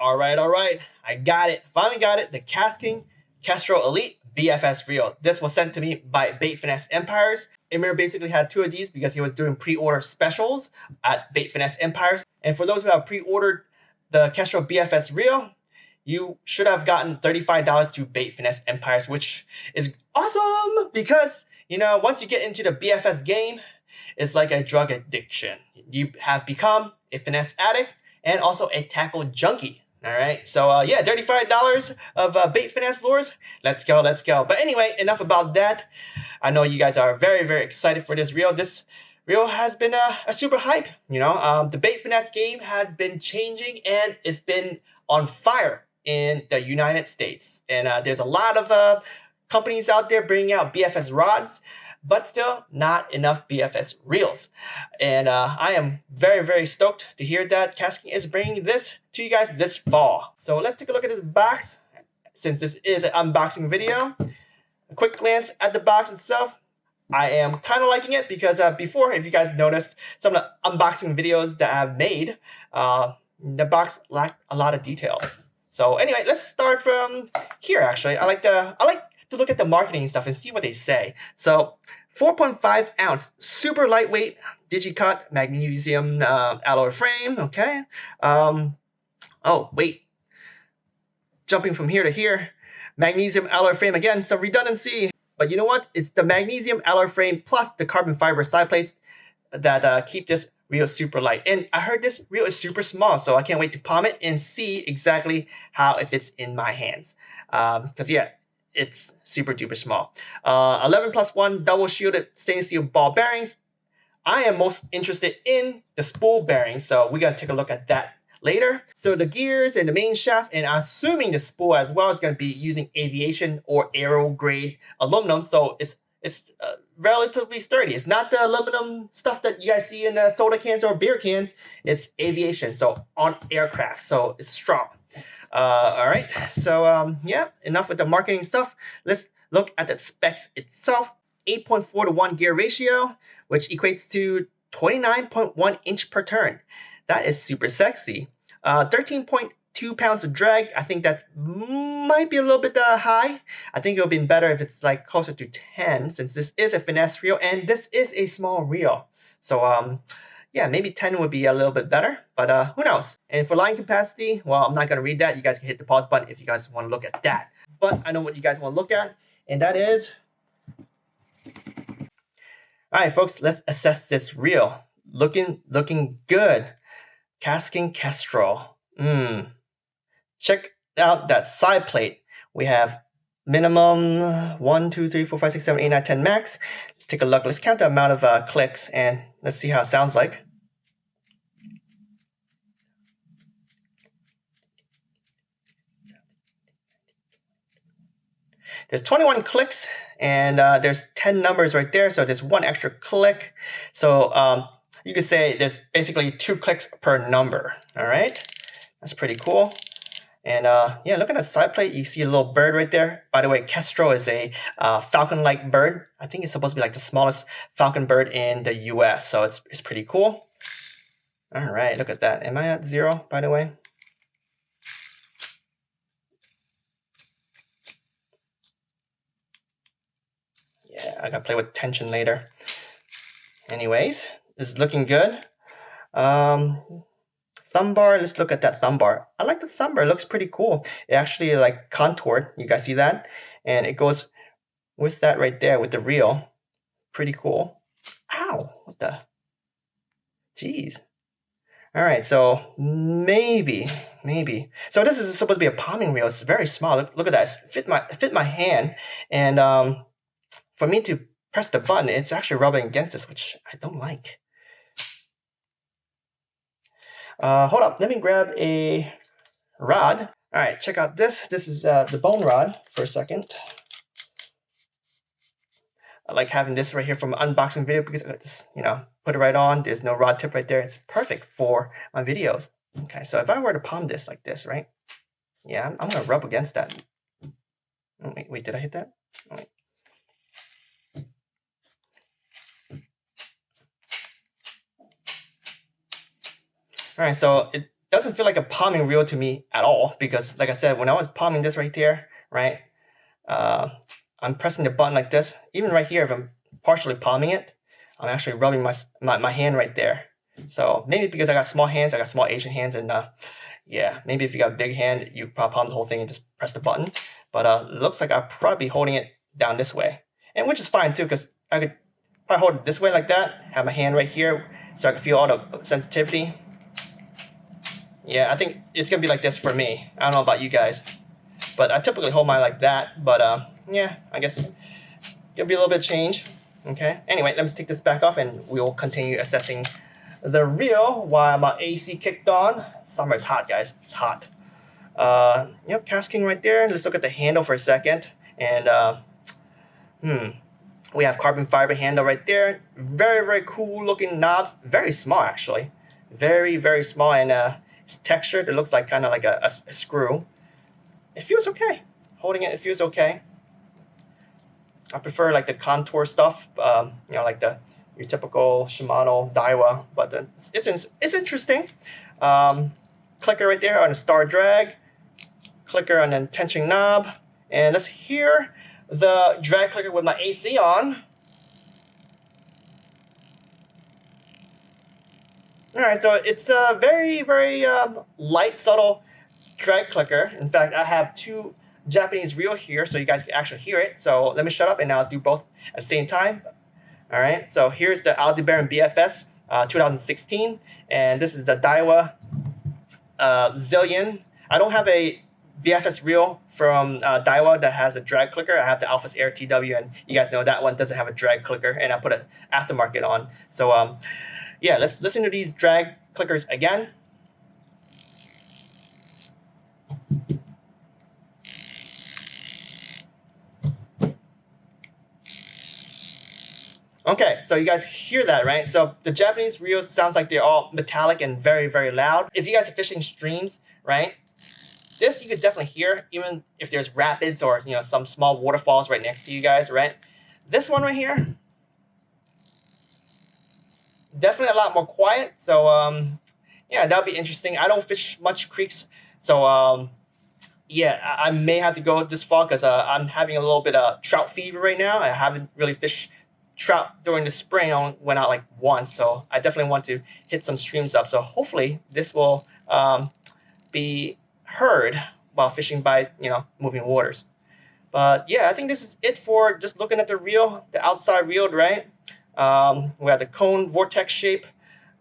All right. I got it. Finally got it. The KastKing Kestrel Elite BFS Reel. This was sent to me by Bait Finesse Empires. Amir basically had 2 of these because he was doing pre-order specials at Bait Finesse Empires. And for those who have pre-ordered the Kestrel BFS Reel, you should have gotten $35 to Bait Finesse Empires, which is awesome because, you know, once you get into the BFS game, it's like a drug addiction. You have become a finesse addict and also a tackle junkie. All right, so yeah, $35 of Bait Finesse lures. Let's go. But anyway, enough about that. I know you guys are very, very excited for this reel. This reel has been a super hype. You know, the Bait Finesse game has been changing and it's been on fire in the United States. And there's a lot of companies out there bringing out BFS rods, but still not enough BFS reels. And I am very, very stoked to hear that KastKing is bringing this to you guys this fall. So let's take a look at this box. Since this is an unboxing video, a quick glance at the box itself. I am kind of liking it because before, if you guys noticed, some of the unboxing videos that I've made, the box lacked a lot of details. So anyway, let's start from here. Actually, I like to look at the marketing stuff and see what they say. So 4.5 ounce, super lightweight, digicut, magnesium alloy frame. Okay. Oh, wait. Jumping from here to here, magnesium alloy frame again, some redundancy. But you know what? It's the magnesium alloy frame plus the carbon fiber side plates that keep this reel super light. And I heard this reel is super small, so I can't wait to palm it and see exactly how it fits in my hands. Because yeah, it's super duper small. 11+1 double shielded stainless steel ball bearings. I am most interested in the spool bearing, so we're gonna take a look at that later. So the gears and the main shaft, and I'm assuming the spool as well is gonna be using aviation or aero grade aluminum, so it's relatively sturdy. It's not the aluminum stuff that you guys see in the soda cans or beer cans. It's aviation, so on aircraft, so it's strong. All right, so yeah, enough with the marketing stuff. Let's look at the specs itself. 8.4 to 1 gear ratio, which equates to 29.1 inch per turn. That is super sexy. 13.2 pounds of drag. I think that might be a little bit high. I think it would be better if it's like closer to 10, since this is a finesse reel and this is a small reel. So yeah, maybe 10 would be a little bit better, but who knows? And for line capacity, well, I'm not gonna read that. You guys can hit the pause button if you guys want to look at that. But I know what you guys want to look at, and that is. All right, folks, let's assess this reel. Looking good. KastKing Kestrel. Check out that side plate. We have minimum 1, 2, 3, 4, 5, 6, 7, 8, 9, 10 max. Let's take a look. Let's count the amount of clicks and let's see how it sounds like. There's 21 clicks and there's 10 numbers right there. So there's 1 extra click. So you could say there's basically 2 clicks per number. All right, that's pretty cool. And yeah, look at the side plate. You see a little bird right there. By the way, Kestrel is a falcon-like bird. I think it's supposed to be like the smallest falcon bird in the US. So it's pretty cool. All right, look at that. Am I at 0, by the way? Yeah, I gotta play with tension later. Anyways, this is looking good. Thumb bar, let's look at that thumb bar. I like the thumb bar, it looks pretty cool. It actually like contoured, you guys see that? And it goes with that right there with the reel. Pretty cool. Ow, what the? Jeez. All right, so maybe. So this is supposed to be a palming reel. It's very small. Look at that. It fit my hand. And for me to press the button, it's actually rubbing against this, which I don't like. Hold up, let me grab a rod. All right, check out this. This is the bone rod for a second. I like having this right here from an unboxing video because I just, you know, put it right on. There's no rod tip right there. It's perfect for my videos. Okay, so if I were to palm this like this, right? Yeah, I'm gonna rub against that. Oh, wait, did I hit that? Oh, wait. All right, so doesn't feel like a palming reel to me at all, because like I said, when I was palming this right there, right, I'm pressing the button like this. Even right here, if I'm partially palming it, I'm actually rubbing my hand right there. So maybe because I got small hands, I got small Asian hands, and yeah, maybe if you got a big hand, you probably palm the whole thing and just press the button. But it looks like I'll probably be holding it down this way, and which is fine too, because I could probably hold it this way like that, have my hand right here, so I can feel all the sensitivity. Yeah, I think it's gonna be like this for me. I don't know about you guys, but I typically hold mine like that. But yeah, I guess it'll be a little bit of change. Okay. Anyway, let me take this back off, and we will continue assessing the reel while my AC kicked on. Summer is hot, guys. It's hot. Yep, KastKing right there. Let's look at the handle for a second. And we have carbon fiber handle right there. Very, very cool looking knobs. Very small, actually. Very, very small, and it's textured. It looks like kind of like a screw. It feels okay. Holding it, it feels okay. I prefer like the contour stuff, you know, like your typical Shimano Daiwa, but it's interesting. Clicker right there on the star drag. Clicker on the tension knob, and let's hear the drag clicker with my AC on. All right, so it's a very, very light, subtle drag clicker. In fact, I have two Japanese reel here, so you guys can actually hear it. So let me shut up, and I'll do both at the same time. All right, so here's the Aldebaran BFS 2016, and this is the Daiwa Zillion. I don't have a BFS reel from Daiwa that has a drag clicker. I have the Alphas Air TW, and you guys know that one doesn't have a drag clicker, and I put an aftermarket on. So yeah, let's listen to these drag clickers again. Okay, so you guys hear that, right? So the Japanese reels sounds like they're all metallic and very, very loud. If you guys are fishing streams, right, this you could definitely hear, even if there's rapids or, you know, some small waterfalls right next to you guys, right? This one right here, definitely a lot more quiet. So yeah, that'll be interesting. I don't fish much creeks, so yeah, I may have to go this far because I'm having a little bit of trout fever right now. I haven't really fished trout during the spring. I only went out like once, so I definitely want to hit some streams up. So hopefully this will be heard while fishing by, you know, moving waters. But yeah, I think this is it for just looking at the reel, the outside reel, right? We have the cone vortex shape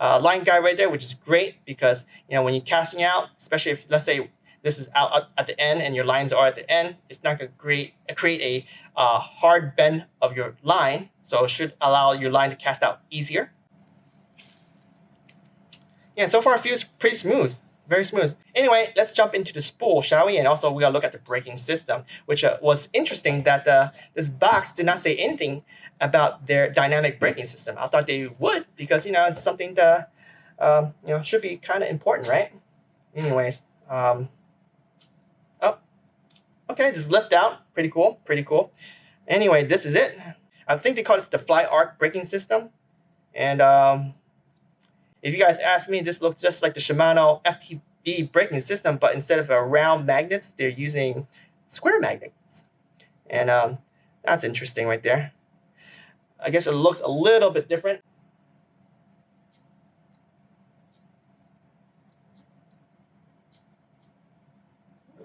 line guide right there, which is great because, you know, when you're casting out, especially if, let's say, this is out at the end and your lines are at the end, it's not going to create a hard bend of your line. So it should allow your line to cast out easier. Yeah, so far it feels pretty smooth. Very smooth. Anyway, let's jump into the spool, shall we? And also we gotta look at the braking system, which was interesting that this box did not say anything about their dynamic braking system. I thought they would because, you know, it's something that you know, should be kind of important, right? Anyways, oh, okay, just lift out. Pretty cool, pretty cool. Anyway, this is it. I think they call this the Flyout Arc braking system. And if you guys ask me, this looks just like the Shimano FTB braking system, but instead of round magnets, they're using square magnets. And that's interesting right there. I guess it looks a little bit different.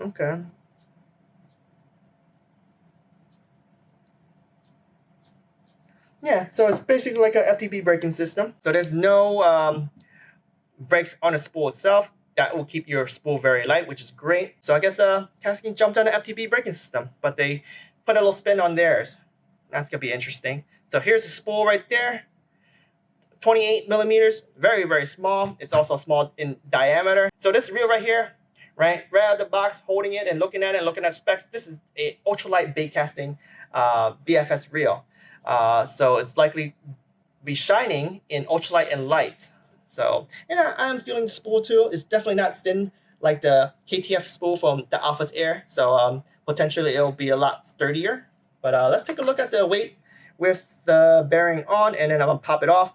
Okay. Yeah, so it's basically like a FTB braking system. So there's no brakes on the spool itself. That will keep your spool very light, which is great. So I guess KastKing jumped on the FTB braking system, but they put a little spin on theirs. That's gonna be interesting. So here's the spool right there. 28 millimeters, very, very small. It's also small in diameter. So this reel right here, right out of the box, holding it and looking at it and looking at specs, this is a ultralight bait casting BFS reel. So it's likely be shining in ultralight and light. So, and I'm feeling the spool too. It's definitely not thin like the KTF spool from the Alphas Air. So potentially it'll be a lot sturdier. But let's take a look at the weight with the bearing on, and then I'm gonna pop it off.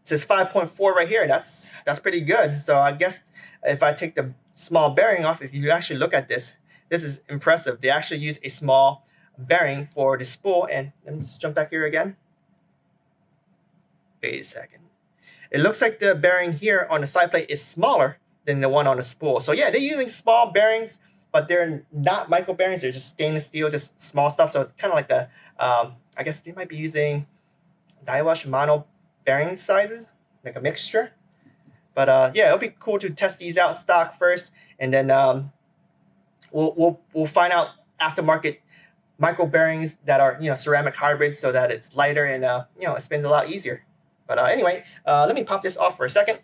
says 5.4 right here. That's pretty good. So I guess if I take the small bearing off, if you actually look at this, this is impressive. They actually use a small bearing for the spool. And let me just jump back here again. Wait a second. It looks like the bearing here on the side plate is smaller than the one on the spool. So yeah, they're using small bearings, but they're not micro bearings. They're just stainless steel, just small stuff. So it's kind of like the, I guess they might be using Daiwa Shimano bearing sizes, like a mixture. But yeah, it'll be cool to test these out stock first, and then we'll find out aftermarket micro bearings that are ceramic hybrids, so that it's lighter and it spins a lot easier. But anyway, let me pop this off for a second.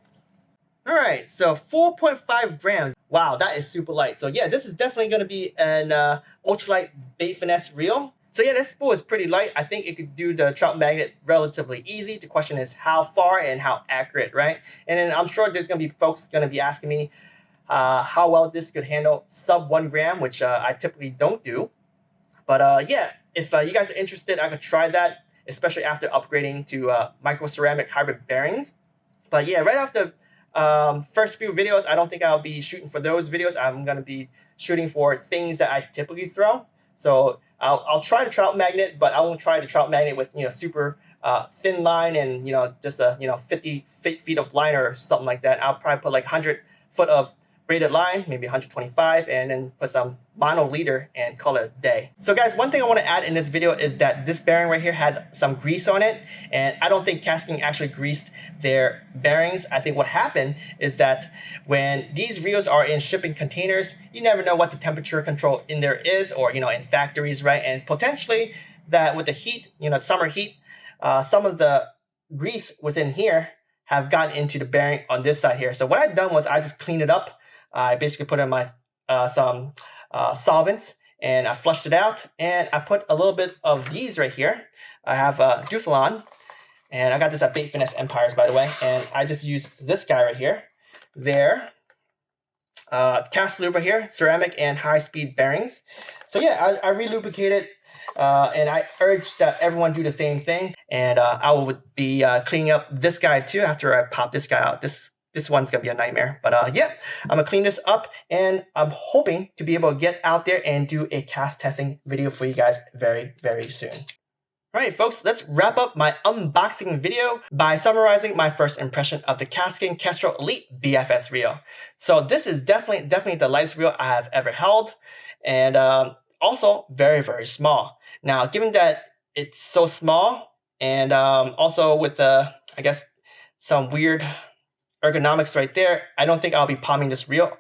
All right, so 4.5 grams. Wow, that is super light. So yeah, this is definitely going to be an ultralight Bait Finesse reel. So yeah, this spool is pretty light. I think it could do the trout magnet relatively easy. The question is how far and how accurate, right? And then I'm sure there's going to be folks going to be asking me how well this could handle sub 1 gram, which I typically don't do. But yeah, if you guys are interested, I could try that, especially after upgrading to micro ceramic hybrid bearings. But yeah, right off the first few videos, I don't think I'll be shooting for those videos. I'm going to be shooting for things that I typically throw. So I'll try the trout magnet, but I won't try the trout magnet with super thin line and just a 50 feet of line or something like that. I'll probably put like 100 foot of braided line, maybe 125, and then put some mono leader and call it a day. So guys, one thing I want to add in this video is that this bearing right here had some grease on it, and I don't think KastKing actually greased their bearings. I think what happened is that when these reels are in shipping containers, you never know what the temperature control in there is, or in factories, right? And potentially that with the heat, summer heat, some of the grease within here have gotten into the bearing on this side here. So what I've done was I just cleaned it up. I basically put in my some solvents, and I flushed it out, and I put a little bit of these right here. I have Doobyn, and I got this at Bait Finesse Empires, by the way, and I just use this guy right here. There, cast lube right here, ceramic and high-speed bearings. So yeah, I re-lubricated, and I urge that everyone do the same thing. And I will be cleaning up this guy too after I pop this guy out. This one's gonna be a nightmare, but yeah, I'm gonna clean this up, and I'm hoping to be able to get out there and do a cast testing video for you guys very, very soon. All right, folks, let's wrap up my unboxing video by summarizing my first impression of the KastKing Kestrel Elite BFS Reel. So this is definitely the lightest reel I have ever held, and also very, very small. Now, given that it's so small, and also with the, I guess, some weird ergonomics right there, I don't think I'll be palming this reel,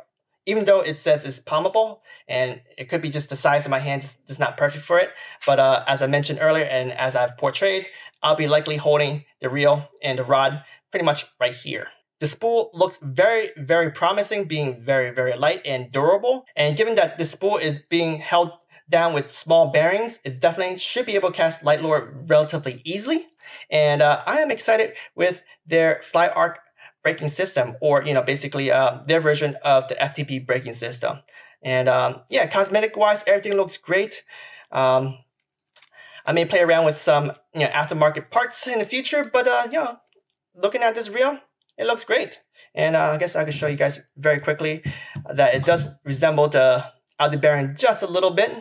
even though it says it's palmable, and it could be just the size of my hands is not perfect for it. But as I mentioned earlier, and as I've portrayed, I'll be likely holding the reel and the rod pretty much right here. The spool looks very, very promising, being very, very light and durable. And given that this spool is being held down with small bearings, it definitely should be able to cast light lure relatively easily. And I am excited with their Flyout Arc braking system, or basically their version of the FTP braking system. And yeah, cosmetic wise, everything looks great. I may play around with some aftermarket parts in the future, but looking at this reel, it looks great. And I guess I can show you guys very quickly that it does resemble the outer bearing just a little bit.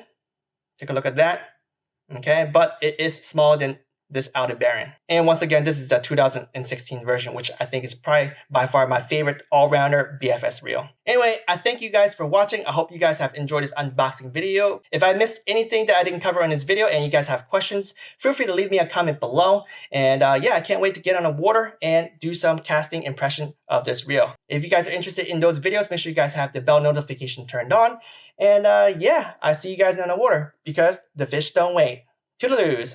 Take a look at that. Okay, but it is smaller than this outer bearing. And once again, this is the 2016 version, which I think is probably by far my favorite all-rounder BFS reel. Anyway, I thank you guys for watching. I hope you guys have enjoyed this unboxing video. If I missed anything that I didn't cover in this video and you guys have questions, feel free to leave me a comment below. And yeah, I can't wait to get on the water and do some casting impression of this reel. If you guys are interested in those videos, make sure you guys have the bell notification turned on. And yeah, I'll see you guys on the water, because the fish don't wait. Toodaloos.